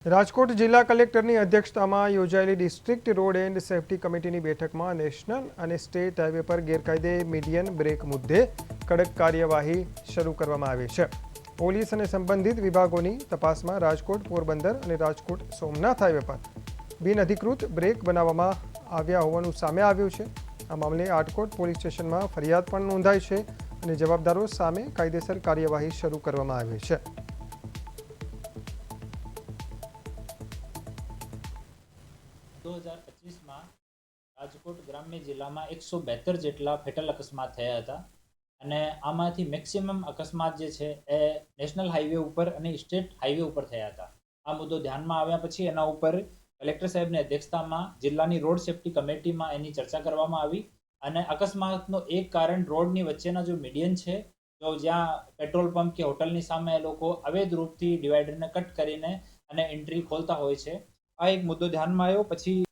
રાજકોટ જિલ્લા કલેક્ટરની અધ્યક્ષતામાં યોજાયેલી ડિસ્ટ્રિક્ટ રોડ એન્ડ સેફટી કમિટીની બેઠકમાં નેશનલ અને સ્ટેટ હાઈવે પર ગેરકાયદે મીડિયન બ્રેક મુદ્દે કડક કાર્યવાહી શરૂ કરવામાં આવી છે। પોલીસ અને સંબંધિત વિભાગોની તપાસમાં રાજકોટ પોરબંદર અને રાજકોટ સોમનાથ હાઈવે પર બિનઅધિકૃત બ્રેક બનાવવામાં આવ્યા હોવાનું સામે આવ્યું છે। આ મામલે આટકોટ પોલીસ સ્ટેશનમાં ફરિયાદ પણ નોંધાઈ છે અને જવાબદારો સામે કાયદેસર કાર્યવાહી શરૂ કરવામાં આવી છે। 2025 રાજકોટ ગ્રામ્ય જિલ્લામાં 172 જેટલા ફેટલ અકસ્માત થયા હતા અને આમાંથી મેક્સિમમ અકસ્માત જે છે એ નેશનલ હાઈવે ઉપર અને સ્ટેટ હાઈવે ઉપર થયા હતા। આ મુદ્દો ધ્યાનમાં આવ્યા પછી એના ઉપર કલેક્ટર સાહેબની અધ્યક્ષતામાં જિલ્લાની રોડ સેફટી કમિટીમાં એની ચર્ચા કરવામાં આવી અને અકસ્માતનો એક કારણ રોડની વચ્ચેના જો મીડિયન છે, તો જ્યાં પેટ્રોલ પંપ કે હોટલની સામે એ લોકો અવૈધ રૂપથી ડિવાઈડરને કટ કરીને અને એન્ટ્રી ખોલતા હોય છે। આ એક મુદ્દો ધ્યાનમાં આવ્યો। પછી